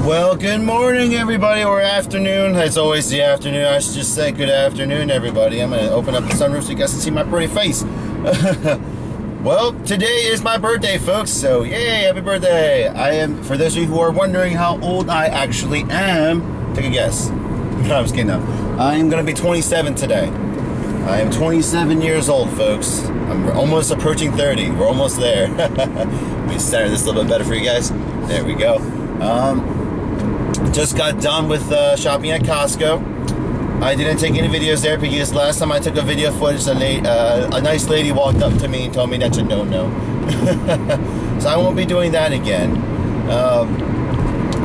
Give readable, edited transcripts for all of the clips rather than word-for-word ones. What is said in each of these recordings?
Well, good morning, everybody, or afternoon. It's always the afternoon. I should just say good afternoon, everybody. I'm going to open up the sunroof so you guys can see my pretty face. Well, today is my birthday, folks, so yay, happy birthday. For those of you who are wondering how old I actually am, take a guess. No, I'm just kidding, no. I am going to be 27 today. I am 27 years old, folks. I'm almost approaching 30. We're almost there. Let me center this a little bit better for you guys. There we go. Just got done with shopping at Costco. I didn't take any videos there because last time I took a video footage, a nice lady walked up to me and told me that's a no-no. So I won't be doing that again.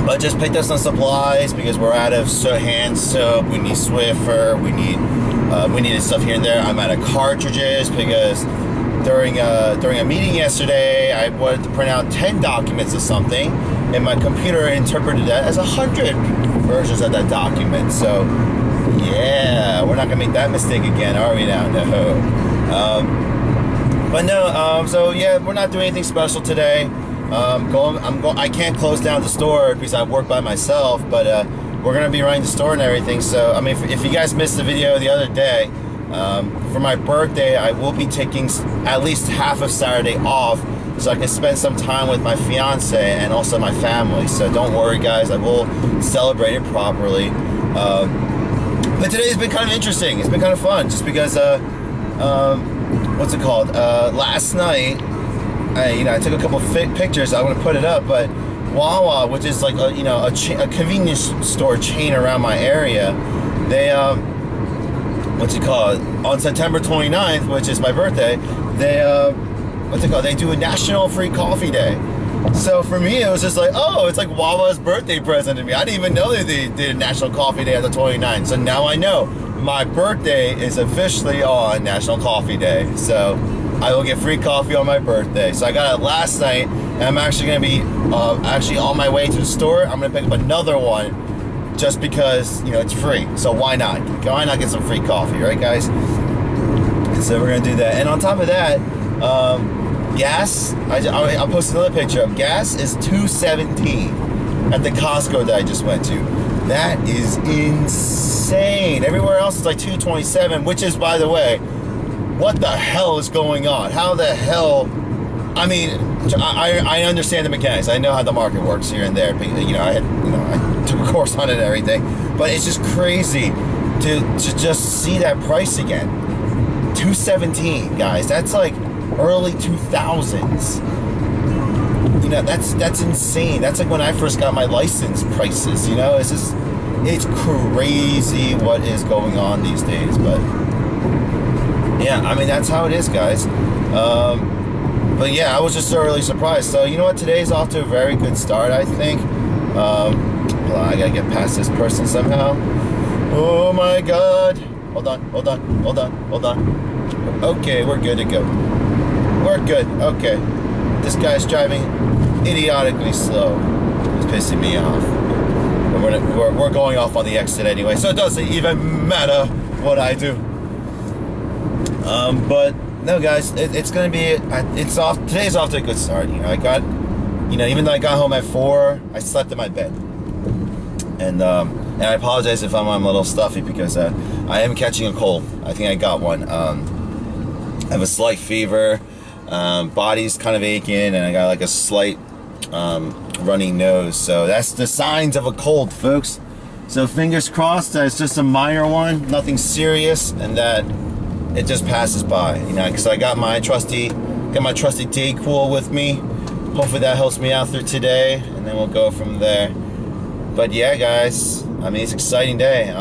But just picked up some supplies because we're out of hand soap. We need Swiffer. We needed stuff here and there. I'm out of cartridges because during a meeting yesterday, I wanted to print out 10 documents of something, and my computer interpreted that as 100 versions of that document. So, yeah, we're not gonna make that mistake again, are we now? No. But no. So yeah, we're not doing anything special today. I can't close down the store because I work by myself, but we're gonna be running the store and everything. So I mean, if you guys missed the video the other day, for my birthday, I will be taking at least half of Saturday off so I can spend some time with my fiance and also my family. So don't worry, guys, I will celebrate it properly. But today's been kind of interesting. It's been kind of fun just because what's it called? Last night, I took a couple pictures. I want to put it up, but Wawa, which is like a convenience store chain around my area, they on September 29th, which is my birthday, they do a National Free Coffee Day. So for me, it was just like, oh, it's like Wawa's birthday present to me. I didn't even know that they did a National Coffee Day on the 29th. So now I know my birthday is officially on National Coffee Day. So I will get free coffee on my birthday. So I got it last night, and I'm actually going to be on my way to the store. I'm going to pick up another one just because, it's free. So why not? Why not get some free coffee, right, guys? So we're going to do that. And on top of that, gas, I'll post another picture of gas is $2.17 at the Costco that I just went to. That is insane. Everywhere else is like $2.27, which is, by the way, what the hell is going on? How the hell? I mean, I understand the mechanics. I know how the market works here and there. I took a course on it and everything. But it's just crazy to just see that price again. $2.17, guys. That's like early 2000s. That's insane. That's like when I first got my license prices. It's crazy what is going on these days. But yeah, I mean, that's how it is, guys. But yeah, I was just thoroughly surprised. So you know what? Today's off to a very good start, I think. Hold on, I gotta get past this person somehow. Oh my God. Hold on. Okay, we're good to go. We're good. Okay. This guy's driving idiotically slow. It's pissing me off. We're going off on the exit anyway, so it doesn't even matter what I do. But no, guys, it's gonna be. It's off. Today's off to a good start. Even though I got home at 4, I slept in my bed, and I apologize if I'm a little stuffy because I am catching a cold. I think I got one. I have a slight fever, body's kind of aching, and I got like a slight runny nose. So that's the signs of a cold, folks. So fingers crossed that it's just a minor one, nothing serious, and that it just passes by. Because I got my trusty Dayquil with me. Hopefully that helps me out through today, and then we'll go from there. But yeah, guys, I mean, it's an exciting day.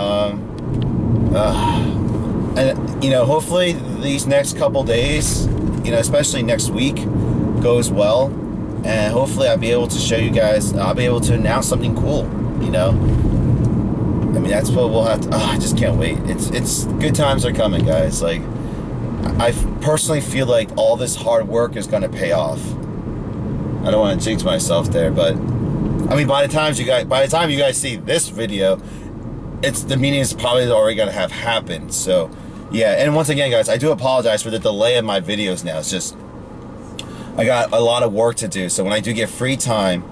And hopefully these next couple days, especially next week, goes well, and hopefully I'll be able to show you guys. I'll be able to announce something cool. I mean, that's what we'll have to. I just can't wait. It's good times are coming, guys. Like, I personally feel like all this hard work is gonna pay off. I don't want to jinx myself there, but I mean, by the time you guys see this video, the meeting is probably already gonna have happened. So yeah, and once again, guys, I do apologize for the delay in my videos now. It's just I got a lot of work to do, so when I do get free time,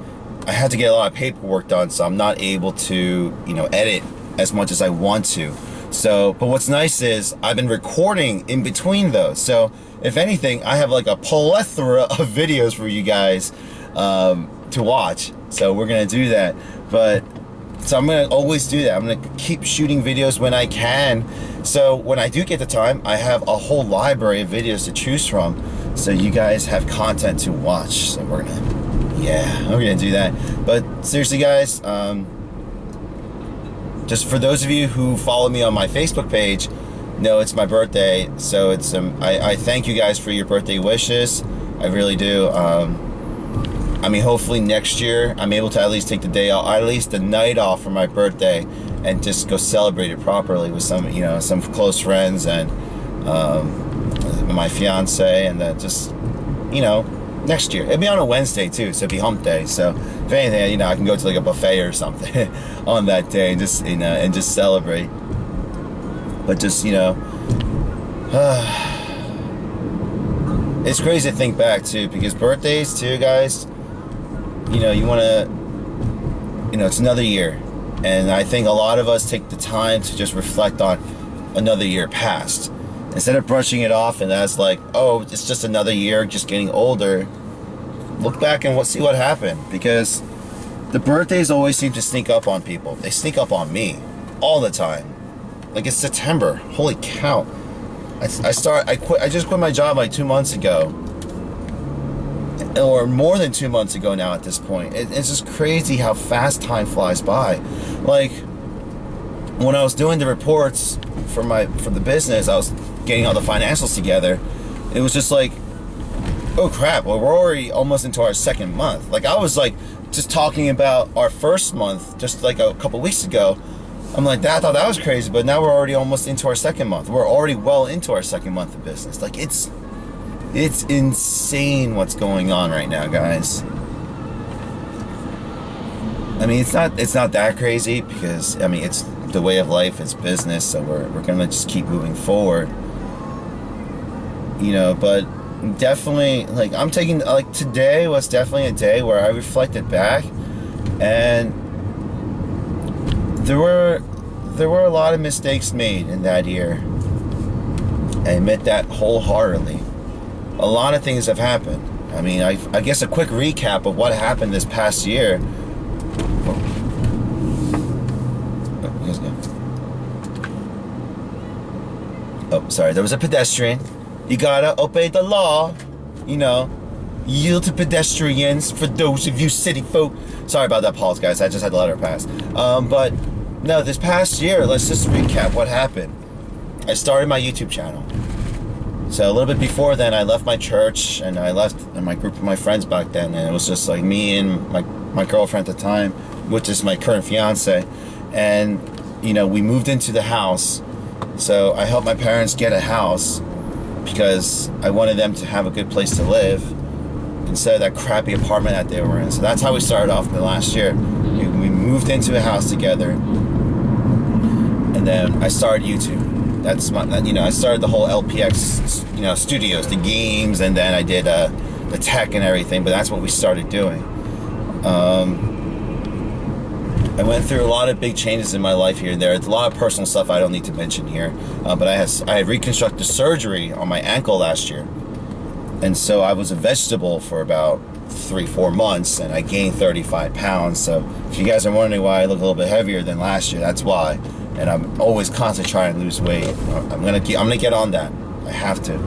I had to get a lot of paperwork done, so I'm not able to, edit as much as I want to. So, but what's nice is I've been recording in between those. So, if anything, I have like a plethora of videos for you guys to watch. So we're gonna do that. So I'm gonna always do that. I'm gonna keep shooting videos when I can. So when I do get the time, I have a whole library of videos to choose from. So you guys have content to watch. So we're gonna do that. But seriously, guys, just for those of you who follow me on my Facebook page, know it's my birthday. So it's I thank you guys for your birthday wishes. I really do. Hopefully next year I'm able to at least take the day off, at least the night off for my birthday, and just go celebrate it properly with some close friends and my fiance, and then just next year. It'll be on a Wednesday too, so it'll be hump day. So if anything, I can go to like a buffet or something on that day and just celebrate. But just it's crazy to think back too, because birthdays too, guys. You want to, it's another year. And I think a lot of us take the time to just reflect on another year past. Instead of brushing it off and that's like, oh, it's just another year, just getting older. Look back and see what happened. Because the birthdays always seem to sneak up on people. They sneak up on me all the time. Like, it's September. Holy cow. I just quit my job like 2 months ago. Or more than 2 months ago now at this point. It's just crazy how fast time flies by. Like, when I was doing the reports for the business, I was getting all the financials together. It was just like, oh crap, well, we're already almost into our second month. Like, I was like just talking about our first month just like a couple weeks ago. I'm like, I thought that was crazy, but now we're already almost into our second month. We're already well into our second month of business. Like, it's insane what's going on right now, guys. It's not that crazy, because it's the way of life, it's business, so we're gonna just keep moving forward. But definitely, like, I'm taking, like, today was definitely a day where I reflected back, and there were a lot of mistakes made in that year. I admit that wholeheartedly. A lot of things have happened. I guess a quick recap of what happened this past year. Oh, sorry, there was a pedestrian. You gotta obey the law, yield to pedestrians for those of you city folk. Sorry about that pause, guys. I just had to let her pass. But no, this past year, let's just recap what happened. I started my YouTube channel. So a little bit before then, I left my church and I left my group of my friends back then, and it was just like me and my girlfriend at the time, which is my current fiance, and we moved into the house. So I helped my parents get a house because I wanted them to have a good place to live instead of that crappy apartment that they were in. So that's how we started off the last year. We moved into a house together, and then I started YouTube. That's I started the whole LPX, studios, the games, and then I did the tech and everything. But that's what we started doing. I went through a lot of big changes in my life here and there. It's a lot of personal stuff I don't need to mention here. But I had reconstructive surgery on my ankle last year, and so I was a vegetable for about 3-4 months, and I gained 35 pounds. So if you guys are wondering why I look a little bit heavier than last year, that's why. And I'm always constantly trying to lose weight. I'm gonna get on that. I have to.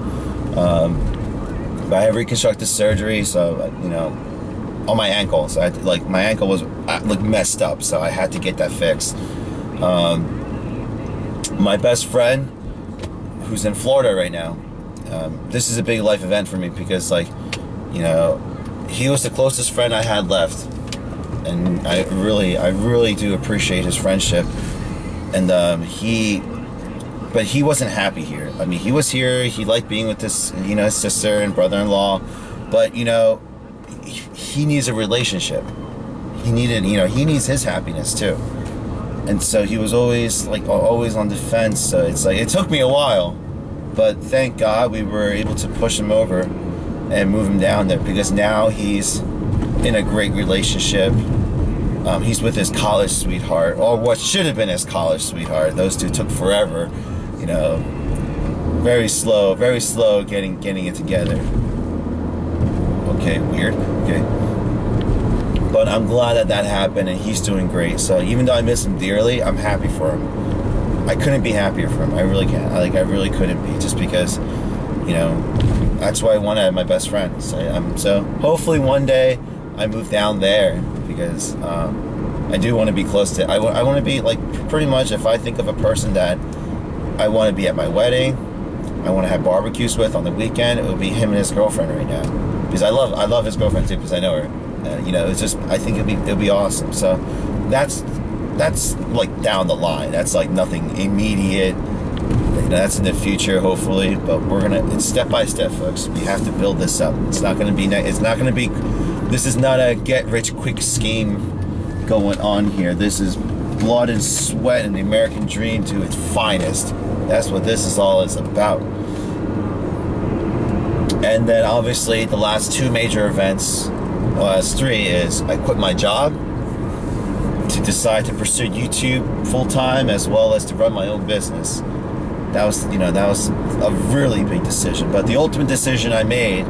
But I have reconstructive surgery, so on my ankle. So my ankle was messed up, so I had to get that fixed. My best friend, who's in Florida right now, this is a big life event for me because he was the closest friend I had left, and I really do appreciate his friendship. And he wasn't happy here. He was here. He liked being with his sister and brother-in-law, but he needs a relationship. He needs his happiness too. And so he was always on the fence. So it's like, it took me a while, but thank God we were able to push him over and move him down there, because now he's in a great relationship. He's with his college sweetheart, or what should have been his college sweetheart. Those two took forever, you know, very slow getting it together. Okay, weird. Okay. But I'm glad that happened, and he's doing great. So even though I miss him dearly, I'm happy for him. I couldn't be happier for him. I really can't. I really couldn't be, just because, you know, that's why I want to have my best friend. So hopefully one day I move down there, because I do want to be close to. I want to be like, pretty much, if I think of a person that I want to be at my wedding, I want to have barbecues with on the weekend, it would be him and his girlfriend right now, because I love his girlfriend too, because I know her. You know, it's just, I think it'd be awesome. So that's like down the line. That's like nothing immediate. You know, that's in the future, hopefully. But it's step by step, folks. We have to build this up. It's not going to be. This is not a get rich quick scheme going on here. This is blood and sweat and the American dream to its finest. That's what this is all about. And then obviously the last two major events, the last three, is I quit my job to decide to pursue YouTube full time, as well as to run my own business. That was a really big decision, but the ultimate decision I made,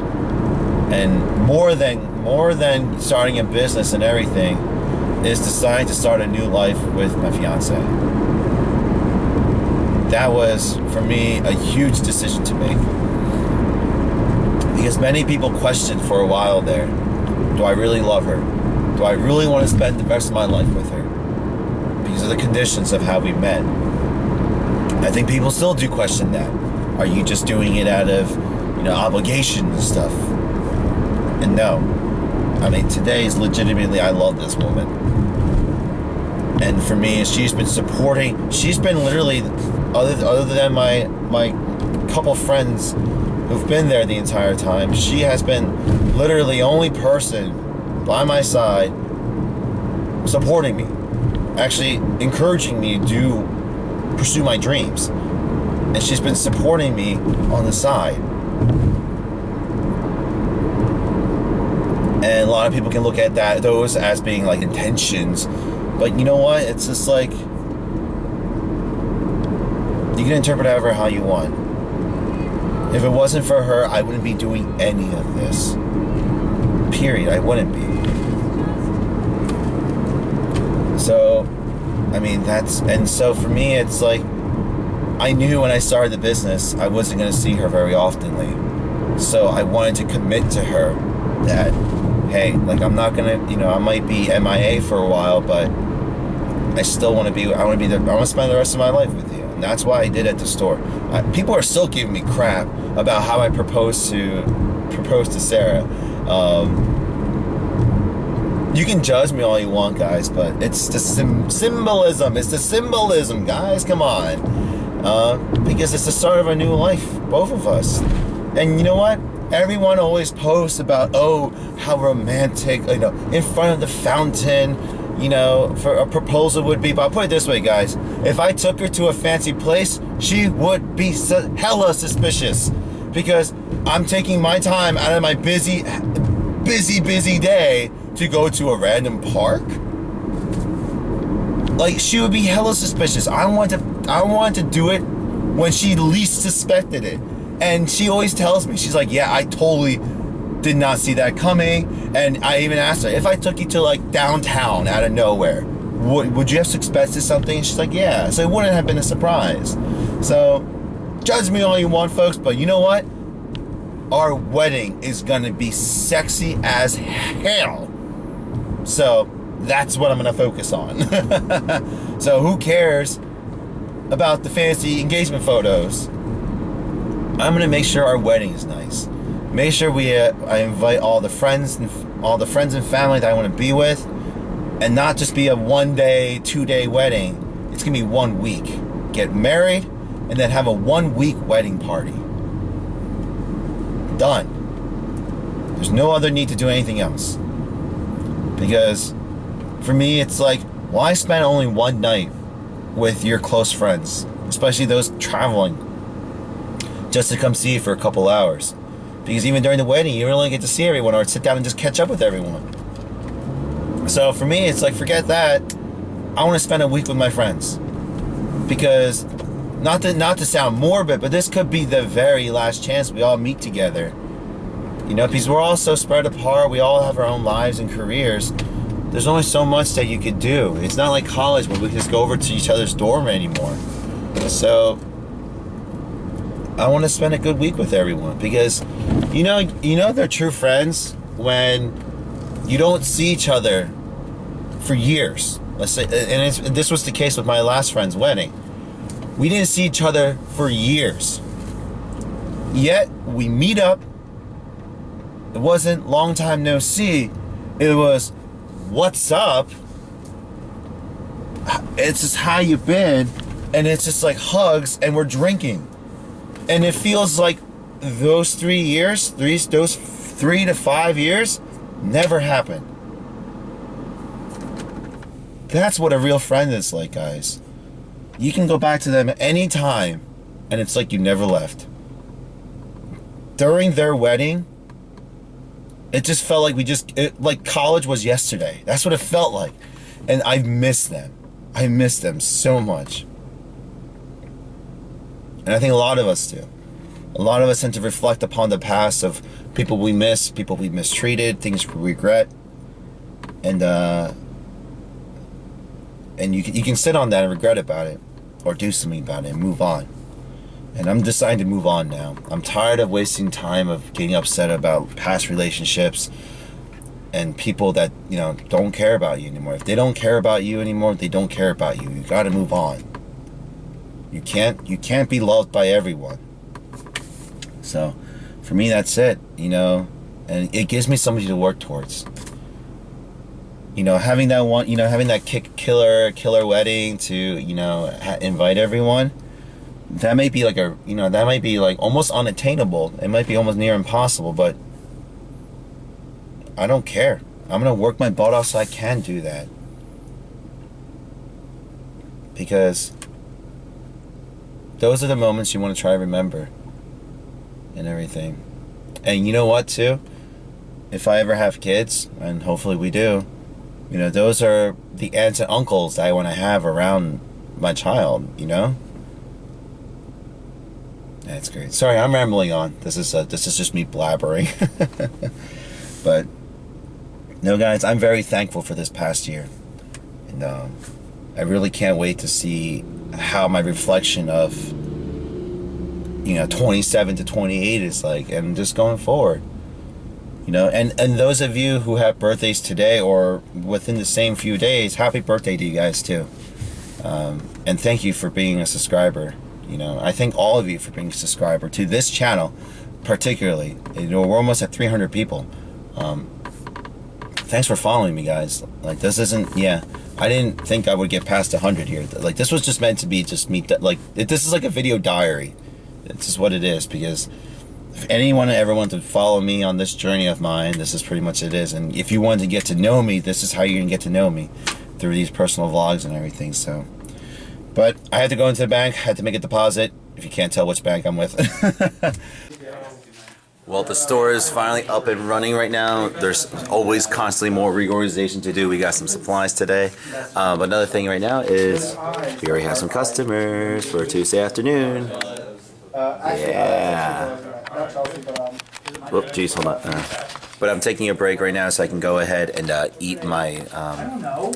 and more than starting a business and everything, is deciding to start a new life with my fiance. That was, for me, a huge decision to make, because many people questioned for a while there, do I really love her? Do I really want to spend the rest of my life with her? Because of the conditions of how we met. I think people still do question that. Are you just doing it out of, obligation and stuff? And no. I mean, today is legitimately, I love this woman. And for me, she's been literally, other than my couple friends who've been there the entire time, she has been literally the only person by my side supporting me, actually encouraging me to pursue my dreams. And she's been supporting me on the side. And a lot of people can look at those as being like intentions, but you know what? It's just like, you can interpret it however how you want. If it wasn't for her, I wouldn't be doing any of this. Period. I wouldn't be. So, I mean, so for me, it's like, I knew when I started the business, I wasn't going to see her very oftenly. So I wanted to commit to her that, hey, like, I'm not going to, I might be MIA for a while, but I still want to be, I want to spend the rest of my life with you. And that's why I did at the store. People are still giving me crap about how I proposed to Sarah. You can judge me all you want, guys, but it's the symbolism. It's the symbolism, guys. Come on. Because it's the start of a new life, both of us. And you know what? Everyone always posts about, oh, how romantic, in front of the fountain, for a proposal would be. But I'll put it this way, guys. If I took her to a fancy place, she would be hella suspicious, because I'm taking my time out of my busy day to go to a random park. Like, she would be hella suspicious. I wanted to do it when she least suspected it. And she always tells me, she's like, yeah, I totally did not see that coming. And I even asked her, if I took you to like downtown out of nowhere, would you have suspected something? And she's like, yeah. So it wouldn't have been a surprise. So judge me all you want, folks, but you know what? Our wedding is gonna be sexy as hell. So that's what I'm gonna focus on. So who cares about the fancy engagement photos? I'm gonna make sure our wedding is nice. Make sure I invite all the friends and family that I want to be with, and not just be a 1 day, 2 day wedding. It's gonna be 1 week. Get married and then have a 1 week wedding party. Done. There's no other need to do anything else. Because for me, it's like, why spend only one night with your close friends, especially those traveling, just to come see you for a couple hours? Because even during the wedding, you don't really get to see everyone or sit down and just catch up with everyone. So for me, it's like, forget that. I want to spend a week with my friends, because not to sound morbid, but this could be the very last chance we all meet together. You know, because we're all so spread apart. We all have our own lives and careers. There's only so much that you could do. It's not like college where we can just go over to each other's dorm anymore. So I want to spend a good week with everyone, because you know they're true friends when you don't see each other for years. Let's say, and this was the case with my last friend's wedding. We didn't see each other for years. Yet we meet up. It wasn't long time no see. It was, what's up? It's just, how you been? And it's just like hugs, and we're drinking. And it feels like those 3 years, those 3 to 5 years, never happened. That's what a real friend is like, guys. You can go back to them any time, and it's like you never left. During their wedding, it just felt like like college was yesterday. That's what it felt like. And I miss them. I miss them so much. And I think a lot of us do. A lot of us tend to reflect upon the past of people we miss, people we mistreated, things we regret. And you can sit on that and regret about it, or do something about it and move on. And I'm deciding to move on now. I'm tired of wasting time of getting upset about past relationships and people that, you know, don't care about you anymore. If they don't care about you anymore, they don't care about you. You gotta move on. You can't be loved by everyone. So for me, that's it, you know, and it gives me somebody to work towards. You know, having that killer wedding to, you know, invite everyone, that might be like almost unattainable. It might be almost near impossible, but I don't care. I'm gonna work my butt off so I can do that. Because those are the moments you want to try to remember and everything. And you know what, too? If I ever have kids, and hopefully we do, you know, those are the aunts and uncles that I want to have around my child, you know? That's great. Sorry, I'm rambling on. This is just me blabbering. But no, guys, I'm very thankful for this past year. And I really can't wait to see how my reflection of, you know, 27 to 28 is like, and just going forward. You know, and those of you who have birthdays today or within the same few days, happy birthday to you guys too. And thank you for being a subscriber. You know, I thank all of you for being a subscriber to this channel, particularly. You know, we're almost at 300 people. Thanks for following me, guys. Like, this isn't, I didn't think I would get past 100 here. Like, this was just meant to be just me. Like, this is like a video diary. It's just what it is, because if anyone ever wanted to follow me on this journey of mine, this is pretty much it is. And if you wanted to get to know me, this is how you're gonna get to know me, through these personal vlogs and everything. So, but I had to go into the bank, had to make a deposit. If you can't tell which bank I'm with. Well, the store is finally up and running right now. There's always constantly more reorganization to do. We got some supplies today. But another thing right now is we already have some customers for Tuesday afternoon. Yeah. Whoop, geez, hold on. But I'm taking a break right now so I can go ahead and eat my,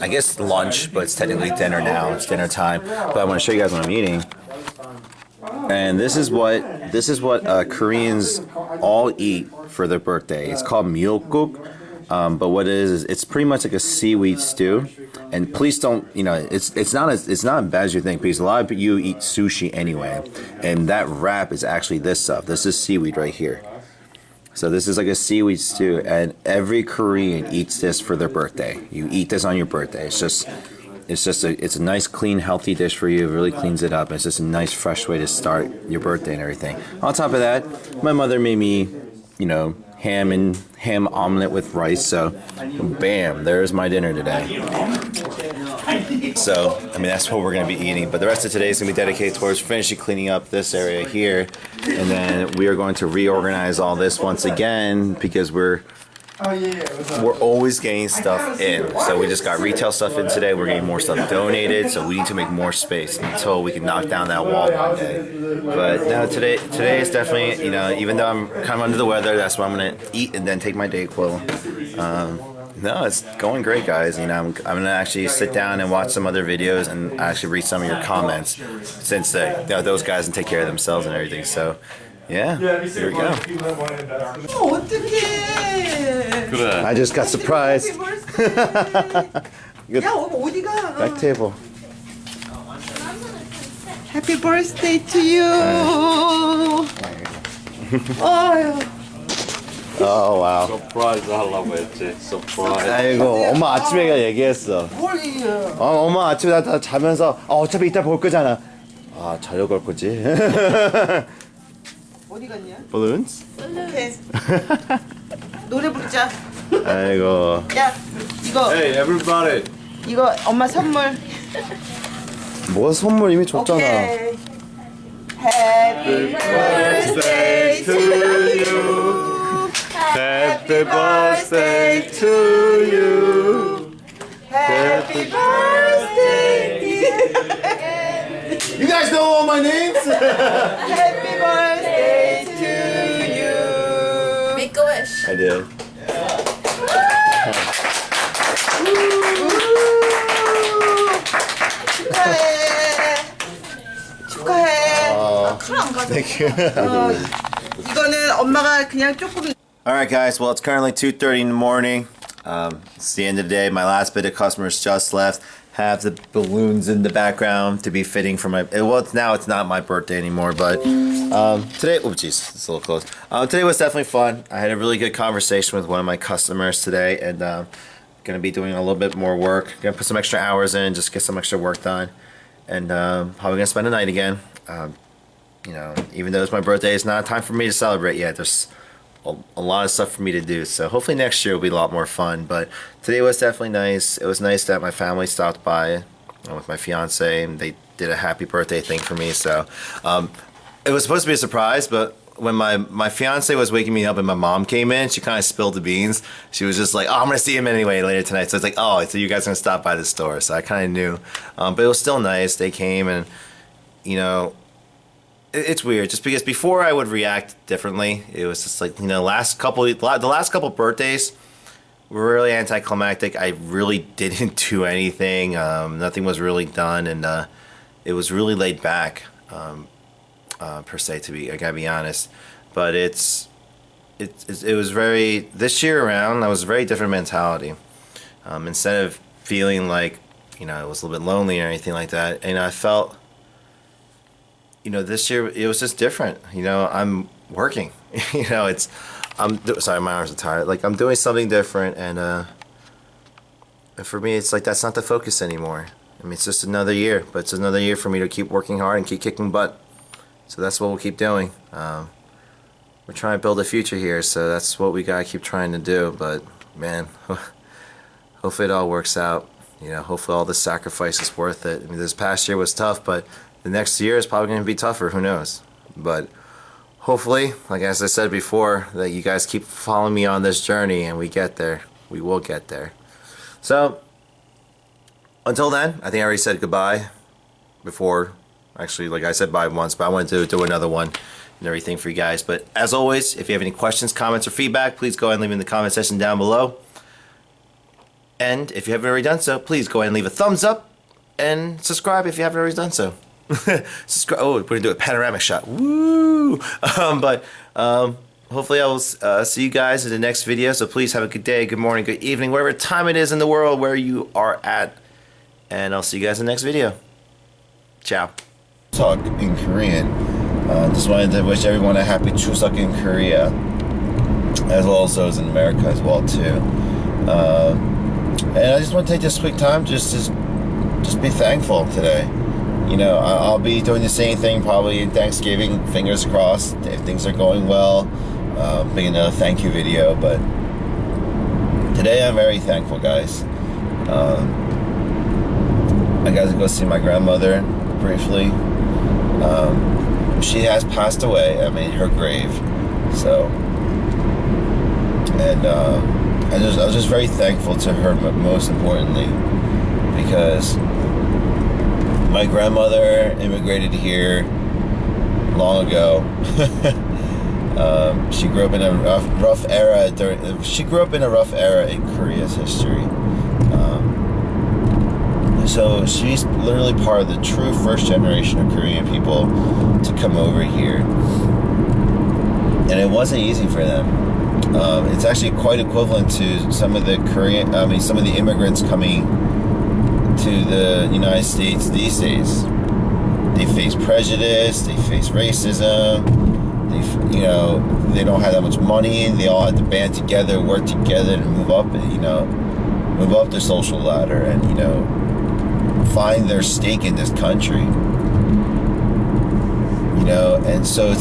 I guess lunch, but it's technically dinner now. It's dinner time. But I want to show you guys what I'm eating. And this is what Koreans all eat for their birthday. It's called myeokguk. But what it is it's pretty much like a seaweed stew. And please don't, you know, it's not as bad as you think, because a lot of you eat sushi anyway. And that wrap is actually this stuff. This is seaweed right here. So this is like a seaweed stew, and every Korean eats this for their birthday. You eat this on your birthday. It's a nice, clean, healthy dish for you. It really cleans it up. It's just a nice, fresh way to start your birthday and everything. On top of that, my mother made me, you know, ham omelet with rice. So, bam, there's my dinner today. So, I mean, that's what we're going to be eating. But the rest of today is going to be dedicated towards finishing cleaning up this area here. And then we are going to reorganize all this once again, because we're we're always getting stuff in. So we just got retail stuff in today. We're getting more stuff donated. So we need to make more space until we can knock down that wall one day. But no, today is definitely, you know, even though I'm kind of under the weather, that's why I'm gonna eat and then take my Dayquil. No, it's going great, guys. You know, I'm gonna actually sit down and watch some other videos and actually read some of your comments, since you know, those guys can take care of themselves and everything. So, yeah, here we go. I just got surprised. Back table. Happy birthday to you. Oh wow. 서프라이즈 하려고 했지. 서프라이즈. 아이고, 엄마 아침에 얘기했어. 엄마 아침에 나 자면서 어차피 이따 볼 거잖아. 아, 자려고 할 거지. 어디 갔냐? Balloons? 오케이. 노래 부르자. 아이고. 야, 이거 Hey everybody. 이거 엄마 선물. 뭐 선물 이미 줬잖아. 오케이. Happy birthday to you. Happy birthday to you. Happy birthday. You guys know all my names? Happy birthday to you. Make a wish. I did. 축하해. Thank you. 이거는 엄마가 그냥 조금. Alright guys, well it's currently 2:30 in the morning. It's the end of the day. My last bit of customers just left. Have the balloons in the background to be fitting for my, well it's not my birthday anymore, but today, oh jeez, it's a little close. Today was definitely fun. I had a really good conversation with one of my customers today, and gonna be doing a little bit more work. Gonna put some extra hours in, just get some extra work done, and probably gonna spend the night again. You know, even though it's my birthday, it's not time for me to celebrate yet. There's a lot of stuff for me to do, so hopefully next year will be a lot more fun. But today was definitely nice. It was nice that my family stopped by with my fiance, and they did a happy birthday thing for me. So it was supposed to be a surprise, but when my fiance was waking me up and my mom came in, she kind of spilled the beans. She was just like, oh, I'm gonna see him anyway later tonight. So it's like, oh, so you guys are gonna stop by the store. So I kind of knew, but it was still nice. They came, and you know, it's weird, just because before I would react differently. It was just like, you know, the last couple birthdays were really anticlimactic. I really didn't do anything. Nothing was really done, and it was really laid back, per se. I gotta be honest, but it was very, this year around I was a very different mentality. Instead of feeling like, you know, I was a little bit lonely or anything like that, and I felt, you know, this year it was just different. You know, I'm working. You know, sorry, my arms are tired. Like, I'm doing something different, and for me, it's like that's not the focus anymore. I mean, it's just another year, but it's another year for me to keep working hard and keep kicking butt. So that's what we'll keep doing. We're trying to build a future here, so that's what we gotta keep trying to do. But man, hopefully it all works out. You know, hopefully all the sacrifice is worth it. I mean, this past year was tough, but the next year is probably going to be tougher. Who knows? But hopefully, like as I said before, that you guys keep following me on this journey, and we get there. We will get there. So until then, I think I already said goodbye before. Actually, like I said bye once, but I wanted to do another one and everything for you guys. But as always, if you have any questions, comments, or feedback, please go ahead and leave them in the comment section down below. And if you haven't already done so, please go ahead and leave a thumbs up and subscribe if you haven't already done so. Subscribe. Oh, we're gonna do a panoramic shot. Woo! Hopefully I will see you guys in the next video. So please have a good day, good morning, good evening, whatever time it is in the world where you are at. And I'll see you guys in the next video. Ciao. Talk in Korean. Just wanted to wish everyone a happy Chuseok in Korea, as well as those in America as well too. And I just want to take this quick time just be thankful today. You know, I'll be doing the same thing probably in Thanksgiving, fingers crossed, if things are going well. Make another thank you video, but today I'm very thankful, guys. I got to go see my grandmother briefly. She has passed away. I mean, her grave. So, and I was just very thankful to her, most importantly, because my grandmother immigrated here long ago. She grew up in a rough era. She grew up in a rough era in Korea's history. So she's literally part of the true first generation of Korean people to come over here, and it wasn't easy for them. It's actually quite equivalent to some of the some of the immigrants coming to the United States these days. They face prejudice, they face racism, they don't have that much money, and they all have to band together, work together to move up the social ladder, and find their stake in this country. And so it's not